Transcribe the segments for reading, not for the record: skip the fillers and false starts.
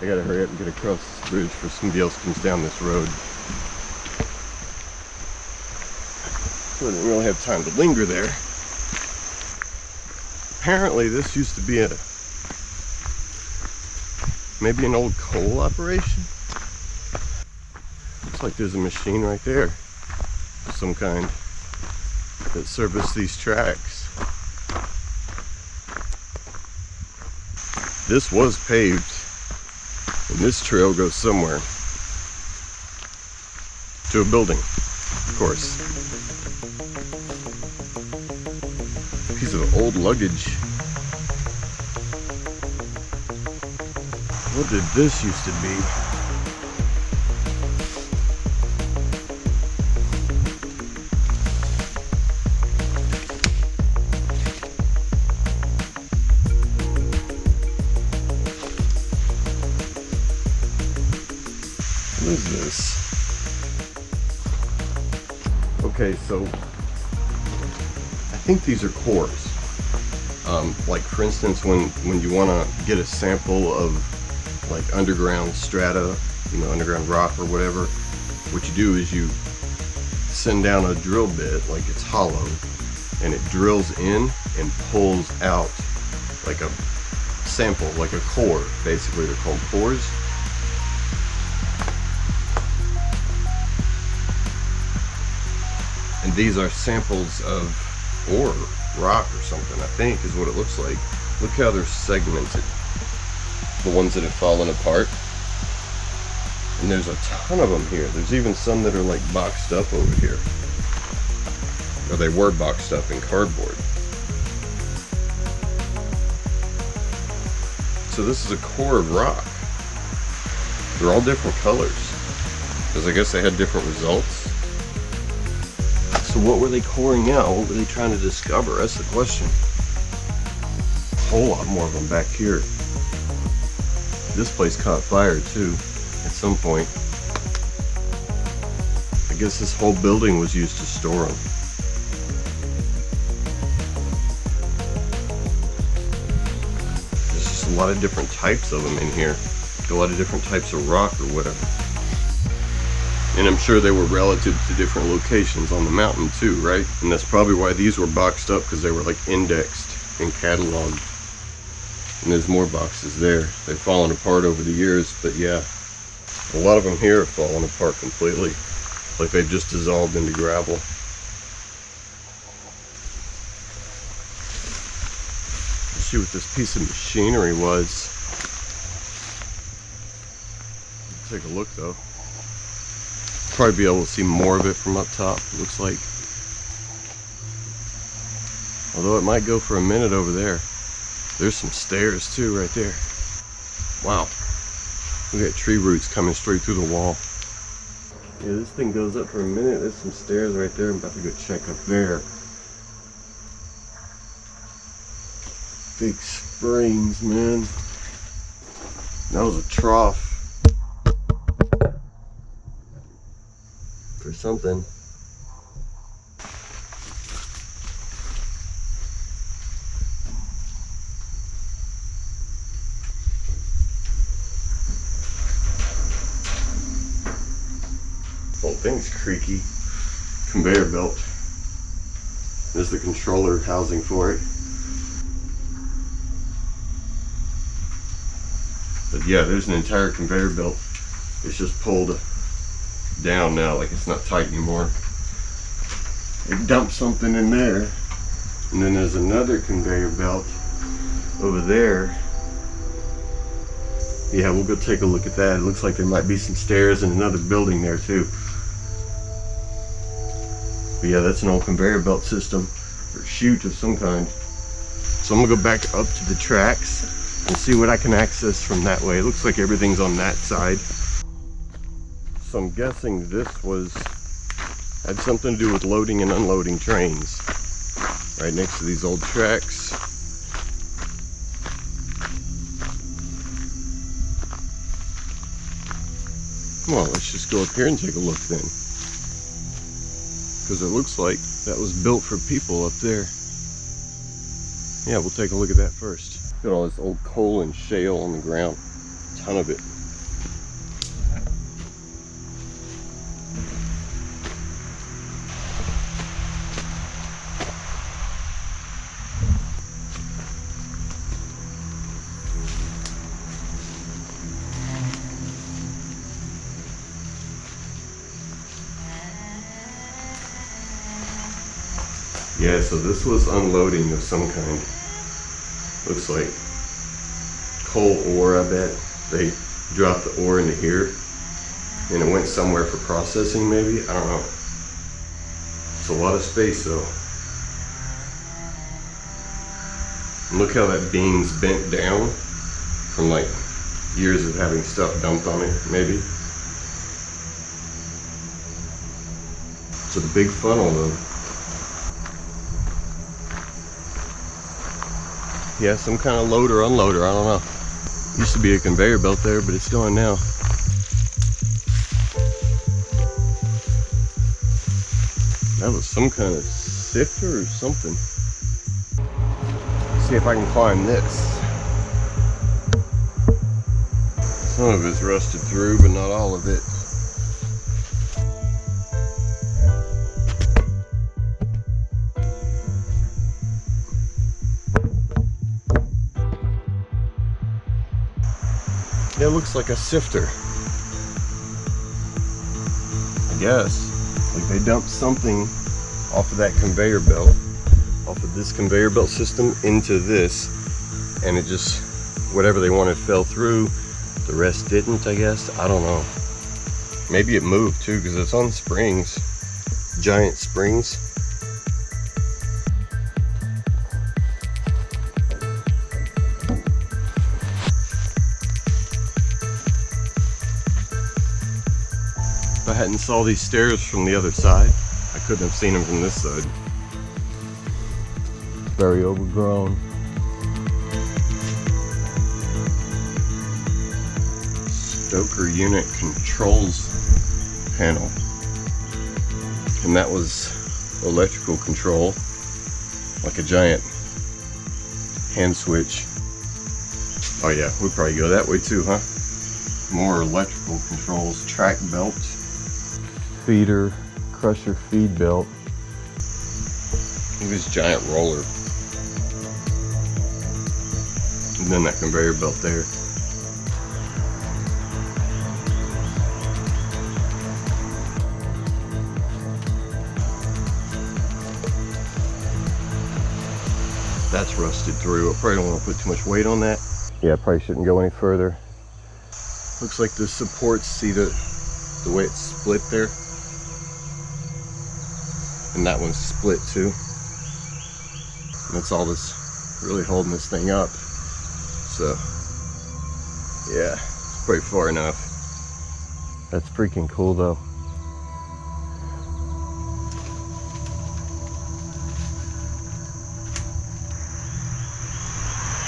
I gotta hurry up and get across this bridge before somebody else comes down this road. So I didn't really have time to linger there. Apparently this used to be maybe an old coal operation. Looks like there's a machine right there of some kind that serviced these tracks. This was paved, and this trail goes somewhere. To a building, of course. Piece of old luggage. What did this used to be? What is this? Okay, so I think these are cores. Like for instance, when you want to get a sample of like underground strata, you know, underground rock or whatever, what you do is you send down a drill bit, like it's hollow, and it drills in and pulls out like a sample, like a core. Basically, they're called cores. And these are samples of ore, rock or something, I think is what it looks like. Look how they're segmented. The ones that have fallen apart. And there's a ton of them here. There's even some that are like boxed up over here. Or they were boxed up in cardboard. So this is a core of rock. They're all different colors. Because I guess they had different results. So what were they coring out? What were they trying to discover? That's the question. A whole lot more of them back here. This place caught fire too, at some point. I guess this whole building was used to store them. There's just a lot of different types of them in here. A lot of different types of rock or whatever. And I'm sure they were relative to different locations on the mountain too, right? And that's probably why these were boxed up, because they were like indexed and cataloged. And there's more boxes there. They've fallen apart over the years, but yeah, a lot of them here have fallen apart completely. Like they've just dissolved into gravel. Let's see what this piece of machinery was. Take a look though. Probably be able to see more of it from up top, it looks like. Although it might go for a minute over there. There's some stairs too right there. Wow. We got tree roots coming straight through the wall. Yeah, this thing goes up for a minute. There's some stairs right there. I'm about to go check up there. Big springs, man. That was a trough. For something. Whole thing's creaky. Conveyor belt. There's the controller housing for it. But yeah, there's an entire conveyor belt. It's just pulled down now, like it's not tight anymore. It dumped something in there, and then there's another conveyor belt over there. Yeah, we'll go take a look at that. It looks like there might be some stairs and another building there too. But yeah, that's an old conveyor belt system, or chute of some kind. So I'm gonna go back up to the tracks and see what I can access from that way. It looks like everything's on that side. So I'm guessing this had something to do with loading and unloading trains right next to these old tracks. Well, let's just go up here and take a look then, because it looks like that was built for people up there. Yeah, we'll take a look at that first. Look at all this old coal and shale on the ground, a ton of it. Yeah, so this was unloading of some kind. Looks like coal ore, I bet. They dropped the ore into here and it went somewhere for processing maybe, I don't know. It's a lot of space though. And look how that beam's bent down from like years of having stuff dumped on it, maybe. It's a big funnel though. Yeah, some kind of loader, unloader, I don't know. Used to be a conveyor belt there, but it's gone now. That was some kind of sifter or something. Let's see if I can climb this. Some of it's rusted through, but not all of it. It looks like a sifter, I guess. Like they dumped something off of that conveyor belt, off of this conveyor belt system into this, and it just, whatever they wanted fell through, the rest didn't, I guess. I don't know. Maybe it moved too, because it's on springs, giant springs. If I hadn't saw these stairs from the other side, I couldn't have seen them from this side. Very overgrown. Stoker unit controls panel. And that was electrical control, like a giant hand switch. Oh yeah, we'd probably go that way too, huh? More electrical controls, track belt. Feeder, crusher feed belt. Look at this giant roller. And then that conveyor belt there. That's rusted through. I probably don't want to put too much weight on that. Yeah, I probably shouldn't go any further. Looks like the supports, see the way it's split there? And that one's split too. And that's all that's really holding this thing up. So yeah, it's pretty far enough. That's freaking cool though.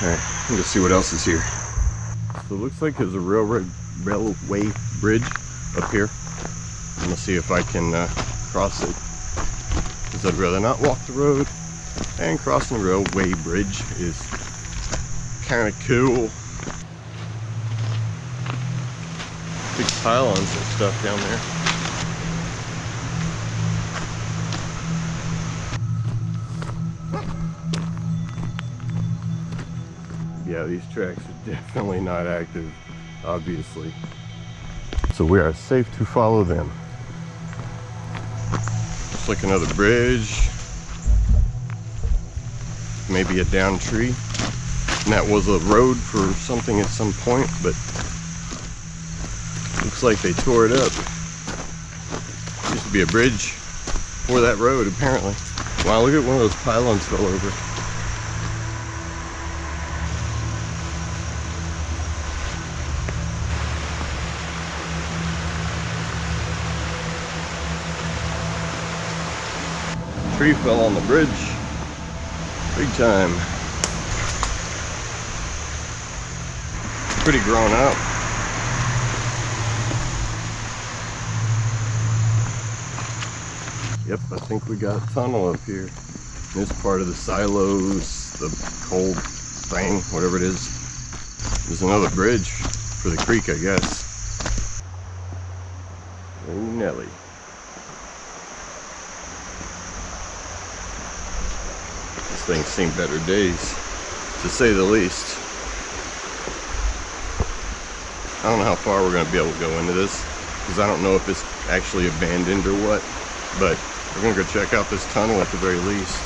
Alright, let's see what else is here. So it looks like there's a railway bridge up here. I'm gonna see if I can cross it, because I'd rather not walk the road, and crossing the railway bridge is kind of cool. Big pylons and stuff down there. Yeah, these tracks are definitely not active, obviously. So we are safe to follow them. Looks like another bridge. Maybe a downed tree. And that was a road for something at some point, but looks like they tore it up. Used to be a bridge for that road, apparently. Wow, look at one of those pylons fell over. Tree fell on the bridge, big time. Pretty grown up. Yep, I think we got a tunnel up here. This part of the silos, the coal thing, whatever it is. There's another bridge for the creek, I guess. Oh, Nelly. Thing's seen better days, to say the least. I don't know how far we're going to be able to go into this, because I don't know if it's actually abandoned or what, but we're going to go check out this tunnel at the very least.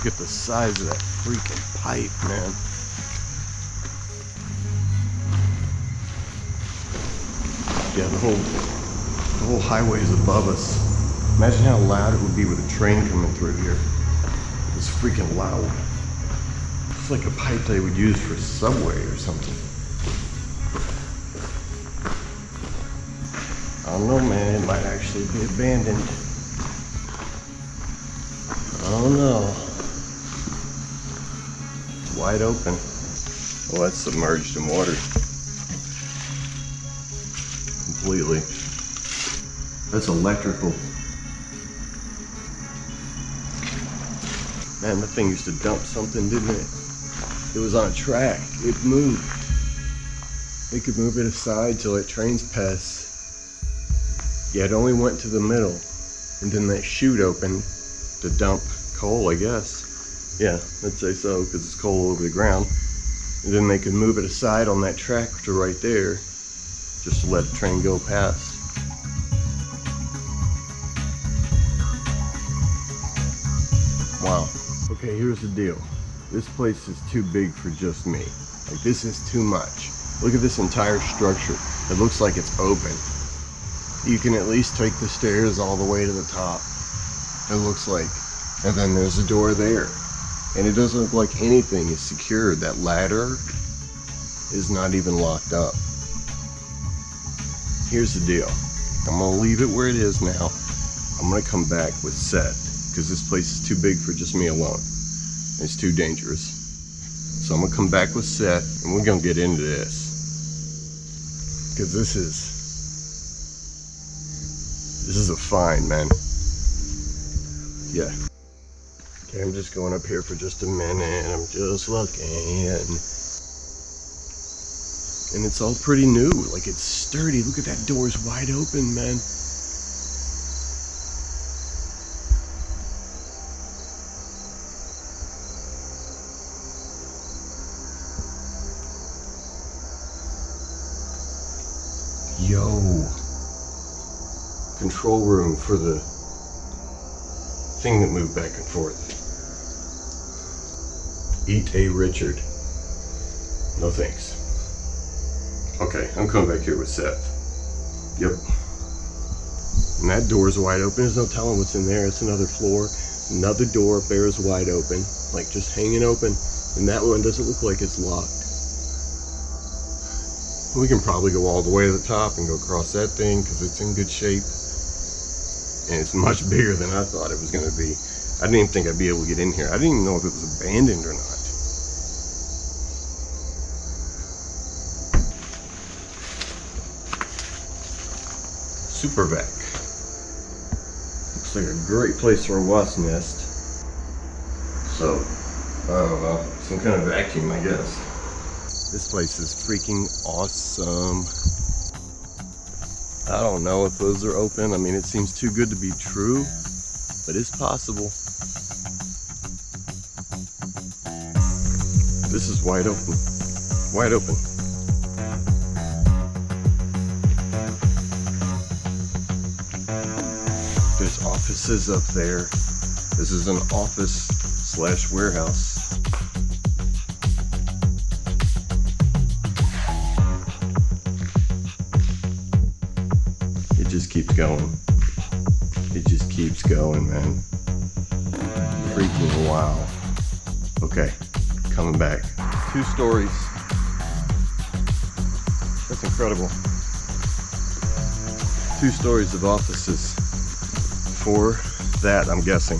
Look at the size of that freaking pipe, man. Yeah, the whole highway is above us. Imagine how loud it would be with a train coming through here. It's freaking loud. It's like a pipe they would use for a subway or something. I don't know, man. It might actually be abandoned. I don't know. It's wide open. Well, that's submerged in water. Completely. That's electrical. Man, that thing used to dump something, didn't it? It was on a track. It moved. They could move it aside to let trains pass. Yeah, it only went to the middle. And then that chute opened to dump coal, I guess. Yeah, I'd say so, because it's coal over the ground. And then they could move it aside on that track to right there, just to let a train go past. Wow. Okay, here's the deal. This place is too big for just me. Like, this is too much. Look at this entire structure. It looks like it's open. You can at least take the stairs all the way to the top. It looks like. And then there's a door there. And it doesn't look like anything is secured. That ladder is not even locked up. Here's the deal. I'm gonna leave it where it is now. I'm gonna come back with Seth, because this place is too big for just me alone. It's too dangerous. So I'm gonna come back with Seth, and we're gonna get into this. Because this is a find, man. Yeah. Okay, I'm just going up here for just a minute. I'm just looking. And it's all pretty new. Like, it's sturdy. Look at that, door's wide open, man. Yo. Control room for the thing that moved back and forth. Eat a Richard. No thanks. Okay, I'm coming back here with Seth. Yep. And that door's wide open. There's no telling what's in there. It's another floor. Another door up there is wide open. Like, just hanging open. And that one doesn't look like it's locked. We can probably go all the way to the top and go across that thing because it's in good shape. And it's much bigger than I thought it was going to be. I didn't even think I'd be able to get in here. I didn't even know if it was abandoned or not. Super vac. Looks like a great place for a wasp nest. So, I don't know, some kind of vacuum, I guess. This place is freaking awesome. I don't know if those are open. I mean, it seems too good to be true, but it's possible. This is wide open. Wide open. There's offices up there. This is an office / warehouse. It just keeps going. It just keeps going, man. Freaking wow. Okay, coming back. 2 stories. That's incredible. 2 stories of offices. For that, I'm guessing,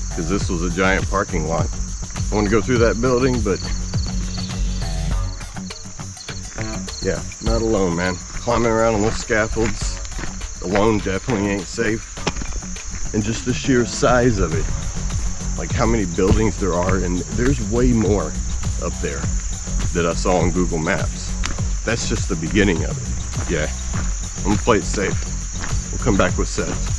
because this was a giant parking lot. I want to go through that building, but yeah, not alone, man. Climbing around on those scaffolds alone definitely ain't safe. And just the sheer size of it, like how many buildings there are, and there's way more up there that I saw on Google Maps. That's just the beginning of it. Yeah, I'm gonna play it safe. We'll come back with Seth.